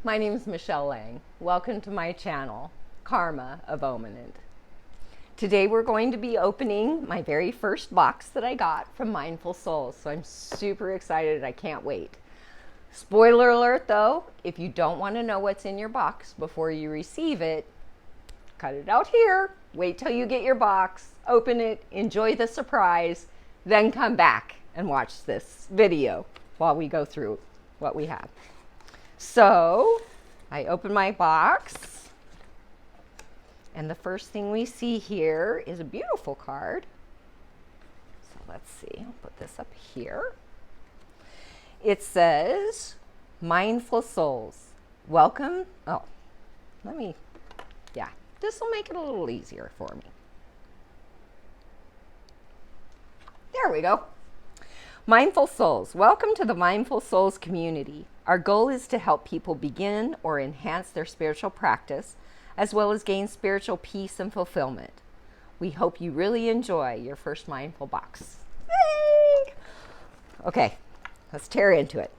My name is Michelle Lang. Welcome to my channel, Karma of Ominit. Today we're going to be opening my very first box that I got from Mindful Souls, so I'm super excited. I can't wait. Spoiler alert though, if you don't want to know what's in your box before you receive it, cut it out here. Wait till you get your box, open it, enjoy the surprise, then come back and watch this video while we go through what we have. So I open my box, and the first thing we see here is a beautiful card. So let's see, I'll put this up here. It says, Mindful Souls, welcome. Oh, this will make it a little easier for me. There we go. Mindful Souls, welcome to the Mindful Souls community. Our goal is to help people begin or enhance their spiritual practice, as well as gain spiritual peace and fulfillment. We hope you really enjoy your first mindful box. Yay! Okay, let's tear into it.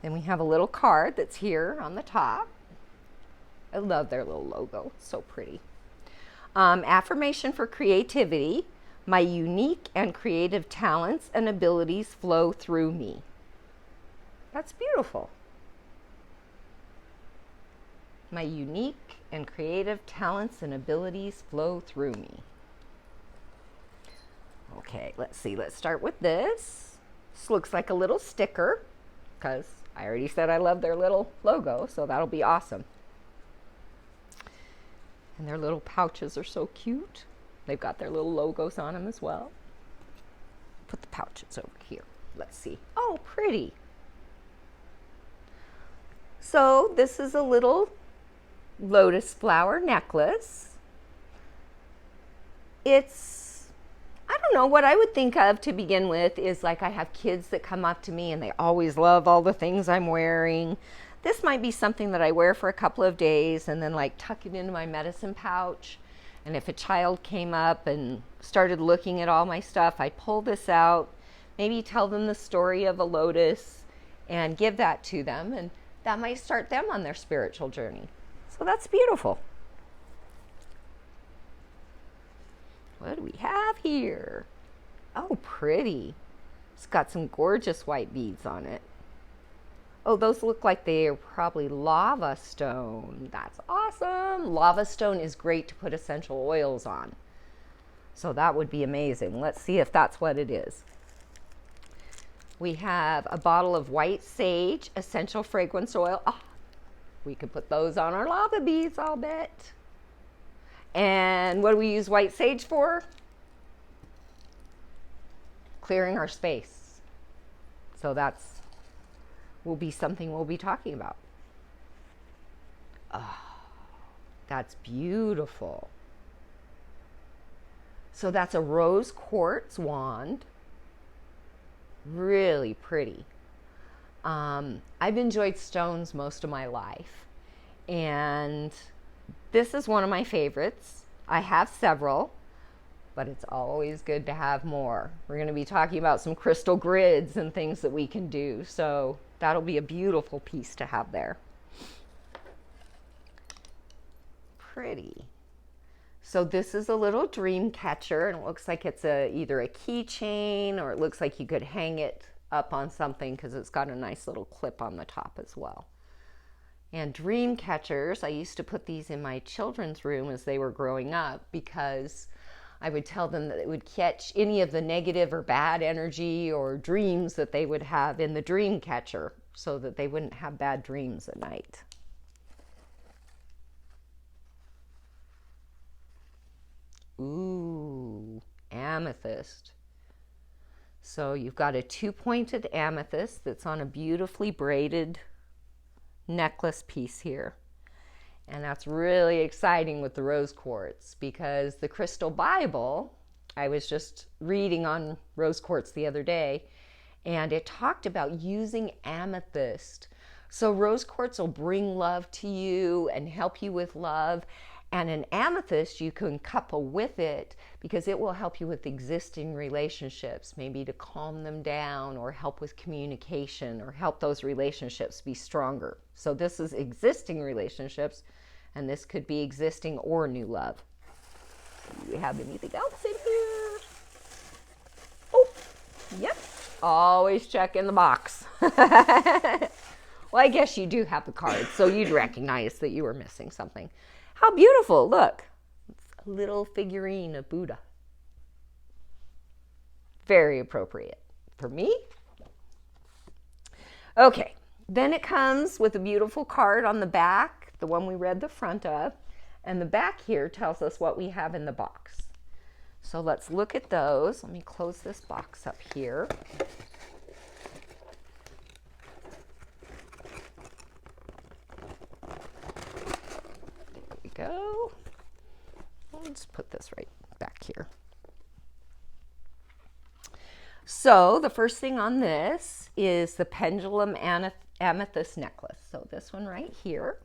Then we have a little card that's here on the top. I love their little logo, it's so pretty. Affirmation for creativity. My unique and creative talents and abilities flow through me. That's beautiful. My unique and creative talents and abilities flow through me. Okay, let's see. Let's start with this. This looks like a little sticker because I already said I love their little logo, so that'll be awesome. And their little pouches are so cute. They've got their little logos on them as well. Put the pouches over here. Let's see. Oh, pretty. So this is a little lotus flower necklace. It's, I don't know, what I would think of to begin with is like I have kids that come up to me and they always love all the things I'm wearing. This might be something that I wear for a couple of days and then like tuck it into my medicine pouch. And if a child came up and started looking at all my stuff, I'd pull this out, maybe tell them the story of a lotus and give that to them. And that might start them on their spiritual journey. So that's beautiful. What do we have here? Oh, pretty. It's got some gorgeous white beads on it. Oh, those look like they're probably lava stone. That's awesome. Lava stone is great to put essential oils on. So that would be amazing. Let's see if that's what it is. We have a bottle of white sage essential fragrance oil. Oh, we could put those on our lava beads, I'll bet. And what do we use white sage for? Clearing our space. So that's will be something we'll be talking about. Oh, that's beautiful. So that's a rose quartz wand. Really pretty. I've enjoyed stones most of my life, and this is one of my favorites. I have several, but it's always good to have more. We're going to be talking about some crystal grids and things that we can do, so that'll be a beautiful piece to have there. Pretty. So this is a little Dreamcatcher, and it looks like it's either a keychain or it looks like you could hang it up on something because it's got a nice little clip on the top as well. And Dreamcatchers, I used to put these in my children's room as they were growing up because I would tell them that it would catch any of the negative or bad energy or dreams that they would have in the Dreamcatcher so that they wouldn't have bad dreams at night. Ooh, amethyst. So you've got a two-pointed amethyst that's on a beautifully braided necklace piece here. And that's really exciting with the rose quartz because the Crystal Bible, I was just reading on rose quartz the other day, and it talked about using amethyst. So rose quartz will bring love to you and help you with love. And an amethyst you can couple with it because it will help you with existing relationships, maybe to calm them down or help with communication or help those relationships be stronger. So this is existing relationships, and this could be existing or new love. Do we have anything else in here? Oh, yep. Always check in the box. Well, I guess you do have the card, so you'd recognize that you were missing something. How beautiful, look. It's a little figurine of Buddha. Very appropriate for me. Okay, then it comes with a beautiful card on the back, the one we read the front of, and the back here tells us what we have in the box. So let's look at those. Let me close this box up here. Go. Let's put this right back here. So the first thing on this is the Pendulum Amethyst necklace. So this one right here.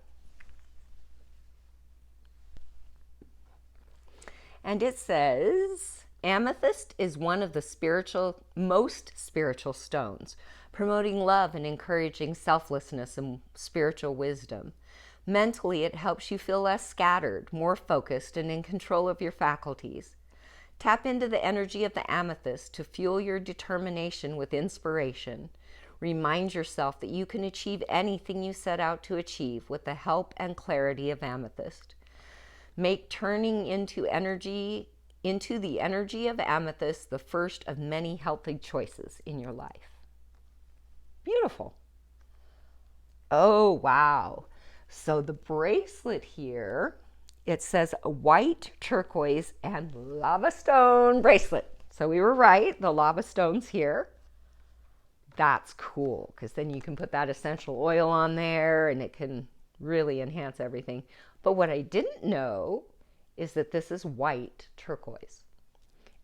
And it says, amethyst is one of the most spiritual stones, promoting love and encouraging selflessness and spiritual wisdom. Mentally, it helps you feel less scattered, more focused, and in control of your faculties. Tap into the energy of the amethyst to fuel your determination with inspiration. Remind yourself that you can achieve anything you set out to achieve with the help and clarity of amethyst. Make turning into the energy of amethyst the first of many healthy choices in your life. Beautiful. Oh, wow. So the bracelet here, it says a white, turquoise, and lava stone bracelet. So we were right, the lava stone's here. That's cool, because then you can put that essential oil on there and it can really enhance everything. But what I didn't know is that this is white turquoise.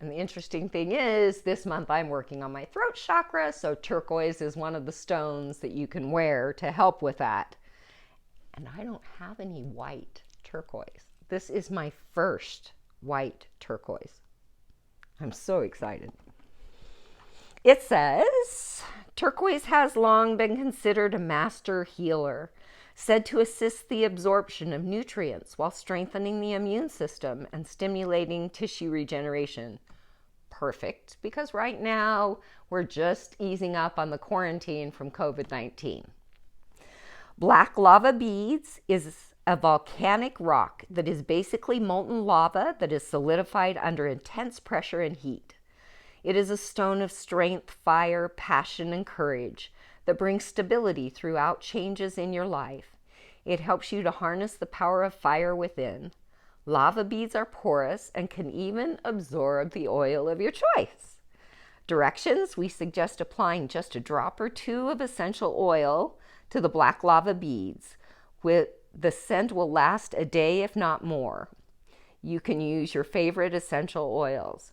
And the interesting thing is, this month I'm working on my throat chakra, so turquoise is one of the stones that you can wear to help with that. And I don't have any white turquoise. This is my first white turquoise. I'm so excited. It says, turquoise has long been considered a master healer, said to assist the absorption of nutrients while strengthening the immune system and stimulating tissue regeneration. Perfect, because right now we're just easing up on the quarantine from COVID-19. Black lava beads is a volcanic rock that is basically molten lava that is solidified under intense pressure and heat. It is a stone of strength, fire, passion, and courage that brings stability throughout changes in your life. It helps you to harness the power of fire within. Lava beads are porous and can even absorb the oil of your choice. Directions: we suggest applying just a drop or two of essential oil to the black lava beads. The scent will last a day, if not more. You can use your favorite essential oils.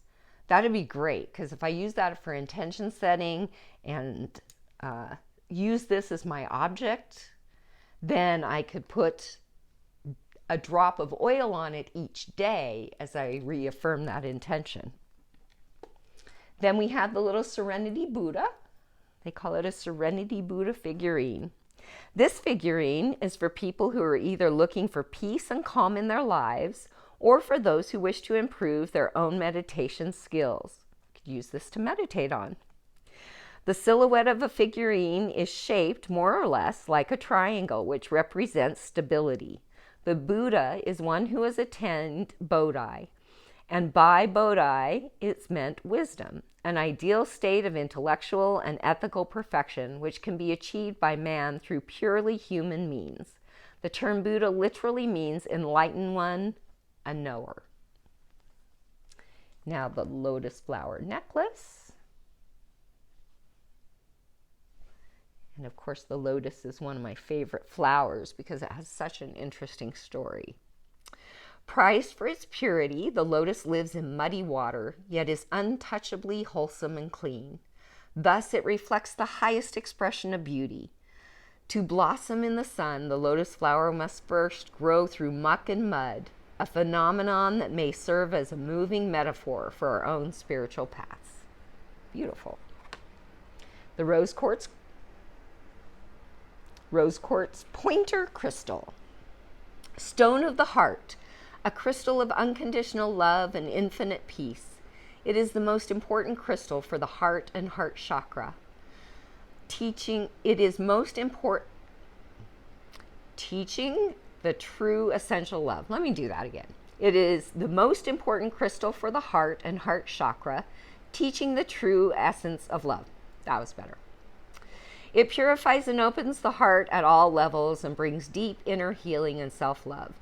That'd be great, because if I use that for intention setting and use this as my object, then I could put a drop of oil on it each day as I reaffirm that intention. Then we have the little Serenity Buddha. They call it a Serenity Buddha figurine. This figurine is for people who are either looking for peace and calm in their lives or for those who wish to improve their own meditation skills. You could use this to meditate on. The silhouette of a figurine is shaped more or less like a triangle, which represents stability. The Buddha is one who has attained Bodhi, and by Bodhi it's meant wisdom, an ideal state of intellectual and ethical perfection which can be achieved by man through purely human means. The term Buddha literally means enlightened one, a knower. Now the lotus flower necklace. And of course the lotus is one of my favorite flowers because it has such an interesting story. Prized for its purity, the lotus lives in muddy water, yet is untouchably wholesome and clean. Thus it reflects the highest expression of beauty. To blossom in the sun, the lotus flower must first grow through muck and mud, a phenomenon that may serve as a moving metaphor for our own spiritual paths. Beautiful. The rose quartz pointer crystal. Stone of the heart, a crystal of unconditional love and infinite peace. It is the most important crystal for the heart and heart chakra. Teaching the true essential love. Let me do that again. It is the most important crystal for the heart and heart chakra, teaching the true essence of love. That was better. It purifies and opens the heart at all levels and brings deep inner healing and self-love.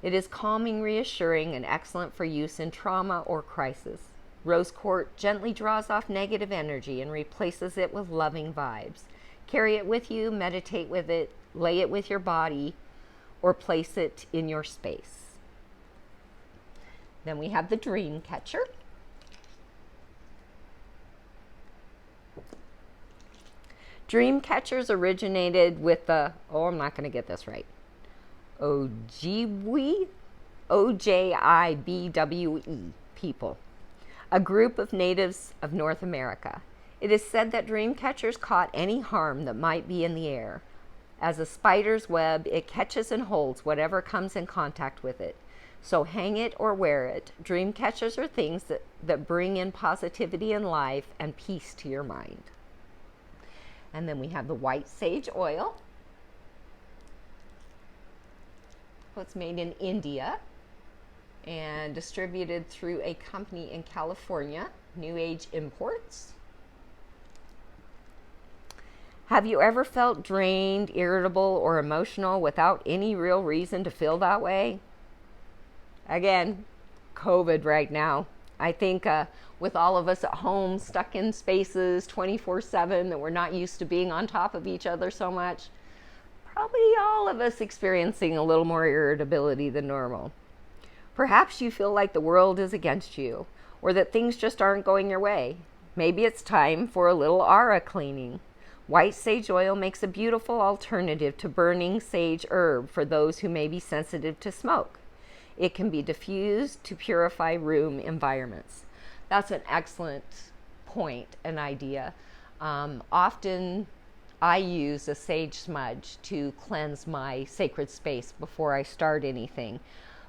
It is calming, reassuring, and excellent for use in trauma or crisis. Rose quartz gently draws off negative energy and replaces it with loving vibes. Carry it with you, meditate with it, lay it with your body, or place it in your space. Then we have the Dreamcatcher. Dreamcatchers originated with the, I'm not going to get this right, Ojibwe, O-J-I-B-W-E people, a group of natives of North America. It is said that dreamcatchers caught any harm that might be in the air. As a spider's web, it catches and holds whatever comes in contact with it. So hang it or wear it. Dreamcatchers are things that bring in positivity in life and peace to your mind. And then we have the white sage oil. It's made in India and distributed through a company in California, New Age Imports. Have you ever felt drained, irritable, or emotional without any real reason to feel that way? Again, COVID right now. I think with all of us at home, stuck in spaces 24/7, that we're not used to being on top of each other so much, probably all of us experiencing a little more irritability than normal. Perhaps you feel like the world is against you, or that things just aren't going your way. Maybe it's time for a little aura cleaning. White sage oil makes a beautiful alternative to burning sage herb for those who may be sensitive to smoke. It can be diffused to purify room environments. That's an excellent point and idea. Often I use a sage smudge to cleanse my sacred space before I start anything.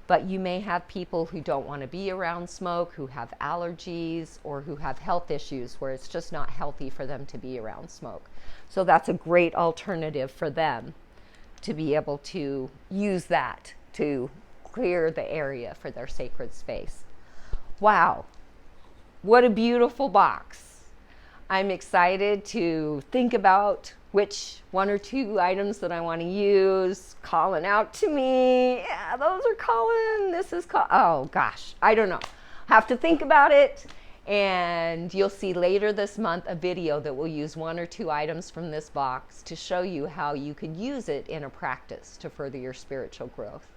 But you may have people who don't want to be around smoke, who have allergies, or who have health issues where it's just not healthy for them to be around smoke. So that's a great alternative for them to be able to use that to clear the area for their sacred space. Wow, what a beautiful box. I'm excited to think about which one or two items that I want to use, calling out to me. Yeah, those are calling, this is call. Oh gosh, I don't know. Have to think about it. And you'll see later this month a video that will use one or two items from this box to show you how you could use it in a practice to further your spiritual growth.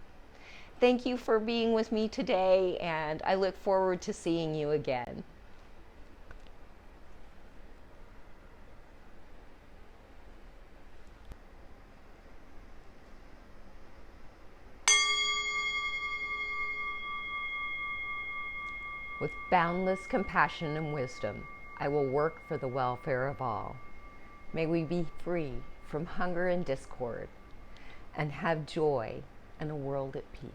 Thank you for being with me today, and I look forward to seeing you again. With boundless compassion and wisdom, I will work for the welfare of all. May we be free from hunger and discord, and have joy and a world at peace.